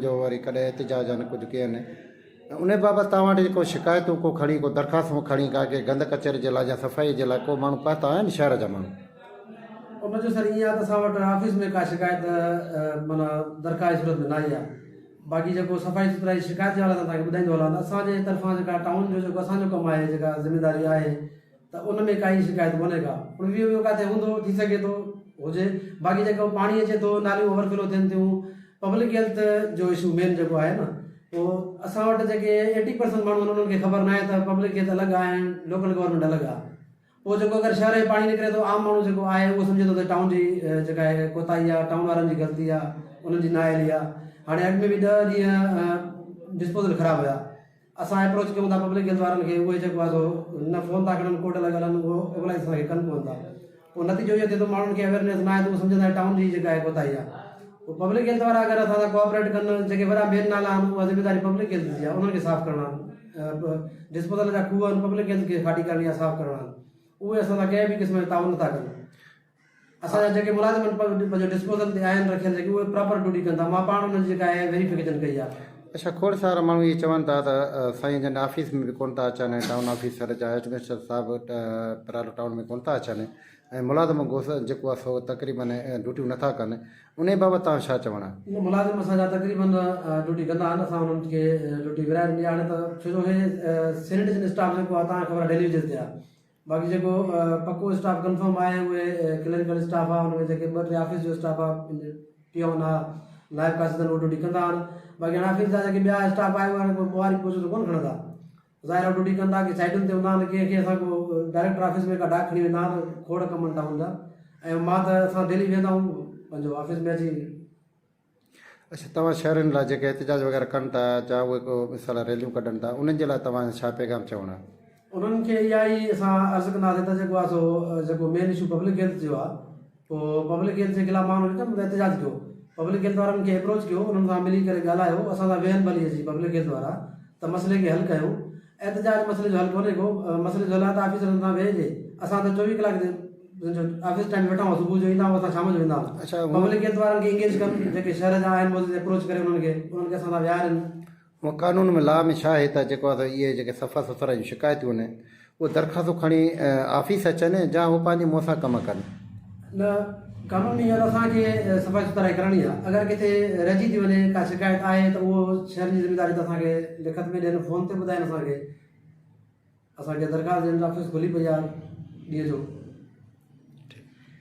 जो वरी कॾहिं एहतिजाज आहिनि कुझु कयनि उन बाबति तव्हां वटि को शिकायतूं को खणी को दरख़्वास्तूं खणी का के गंद कचरे जे लाइ या सफ़ाई जे लाइ को माण्हू पहुता आहिनि शहर जा माण्हू? उनजो सर ईअं आहे त असां वटि ऑफिस में का शिकायत माना दरख़्वास्त सूरत में न आई आहे। बाक़ी जेको सफ़ाई सुथराई शिकायत जे वारा तव्हांखे ॿुधाईंदो हलां त असांजे तरफ़ां जेका टाउन जो जेको असांजो कमु आहे जेका ज़िमेदारी आहे त उन में काई शिकायत कोन्हे का। उन ॿियो किथे हूंदो थी सघे थो हुजे। बाक़ी जेको पाणी अचे थो नालियूं ओवरफ्लो थियनि थियूं पब्लिक हेल्थ जो इशू मेन जेको आहे न उहो असां वटि जेके 80% माण्हू आहिनि उन्हनि खे ख़बर न आहे त पब्लिक हेल्थ अलॻि आहे लोकल गवर्नमेंट अलॻि आहे। पोइ जेको अगरि शहर में पाणी निकिरे थो आम माण्हू जेको आहे उहो सम्झे थो त टाउन जी जेका आहे कोताही आहे टाउन वारनि जी ग़लती आहे उन्हनि जी नाअहली आहे। हाणे अॻु में बि 10 ॾींहं डिस्पोजल ख़राबु हुया। असां अप्रोच कयूं था पब्लिक हेल्थ वारनि खे उहे जेको आहे सो न फ़ोन था कनि कोर्ट लॻल आहिनि उहो एवलाइज़ असांखे कनि कोन था। पोइ नतीजो इहो थिए थो माण्हुनि खे अवेयरनेस न आहे त उहो सम्झंदा आहिनि टाउन जी जेका आहे कोताही आहे। पोइ पब्लिक हेल्थ वारा अगरि असां सां कोऑपरेट कनि जेके वॾा मेन नाला आहिनि उहा ज़िमेदारी पब्लिक हेल्थ जी आहे उन्हनि खे साफ़ु करणा आहिनि। डिस्पोजल जा खूह आहिनि पब्लिक हेल्थ खे खाटी करणी आहे साफ़ु करणा आहिनि उहे असां सां कंहिं बि क़िस्म जो ताउन नथा कनि। असांजा जेके मुलाज़िम पंहिंजो डिस्पोजल ते आहिनि रखियल जेके उहे प्रॉपर ड्यूटी कनि था। मां पाण उन्हनि जी जेका आहे वेरिफिकेशन कई आहे। अच्छा खोड़ सारा माण्हू इहे चवनि था त साईं जन ऑफिस में बि कोन था अचनि टाउन ऑफिसर जा एडमिनिस्ट्रेटर साहिबु परालो टाउन में कोन था अचनि ऐं मुलाज़िम जेको आहे सो तक़रीबन ड्यूटियूं नथा कनि उन बाबति तव्हां छा चवणा? मुलाज़िम असांजा तक़रीबन ड्यूटी कंदा आहिनि। असां उन्हनि खे ड्यूटी विराए ॾिनी हाणे त छो जो हे सैनिटेशन स्टाफ जेको आहे तव्हांखे ख़बर आहे डेली वेजेस ते आहे। बाक़ी जेको पको स्टाफ कंफर्म आहे उहे क्लरिकल स्टाफ आहे उनमें जेके 2-3 ऑफिस जो स्टाफ आहे टियोन आहे नायब कासिदन उहे ड्यूटी कंदा आहिनि। बाक़ी हाणे ऑफिस जा जेके ॿिया स्टाफ आहे उहे हाणे कोई ॿुहारी पोस्ट त कोन खणंदा ज़ाहिर ड्यूटी कंदा की साइडुनि ते हूंदा आहिनि कंहिंखे असां को डायरेक्टर ऑफिस में का डाक खणी वेंदा आहिनि खोड़ कमनि टाउन जा ऐं मां त असां डेली वेंदा आहियूं पंहिंजो ऑफिस में अची। अच्छा तव्हां शहरनि लाइ जेके एहतिजाज वग़ैरह कनि था या उहे को मिसाल रैलियूं कढनि था उन्हनि जे लाइ तव्हां छा पैगाम चवणा? उन्हनि खे इहा ई असां अर्ज़ु कंदासीं त जेको आहे सो जेको मेन इशू पब्लिक हेल्थ जो आहे पोइ पब्लिक हेल्थ जे ख़िलाफ़ माण्हू एहतिजाज कयो पब्लिक हेल्थ वारनि खे अप्रोच कयो उन्हनि सां मिली करे ॻाल्हायो असां सां वेहनि भली अची पब्लिक हेल्थ वारा त मसइले खे हल कयूं। एहतिजाज मसइले जो हल कोन्हे को मसइले जो हल आहे त ऑफिसरनि सां वेहिजे। असां त 24 कलाक ऑफिस टाइम वेठा आहियूं सुबुह जो ईंदा आहियूं असां शाम जो वेंदा आहियूं। अच्छा पब्लिक हेल्थ वारनि खे इंगेज कनि जेके शहर जा आहिनि अप्रोच करे उन्हनि खे असां सां विहारनि। उहो कानून में लॉ में छा आहे त जेको आहे इहे जेके सफ़ा सुथरा जूं शिकायतूं आहिनि उहे दरख़्वास्तूं खणी ऑफिस अचनि या उहे पंहिंजे मुंहं सां कमु कनि? न कानून इहो असांखे सफ़ाई सुथराई करणी आहे। अगरि किथे रहिजी थी वञे का शिकायत आहे त उहो शहर जी ज़िमेदारी त असांखे लिखत में ॾियनि फ़ोन ते ॿुधाइनि असांखे दरख़्वास्त ॾियनि ऑफिस खुली पई आहे ॾींहं जो।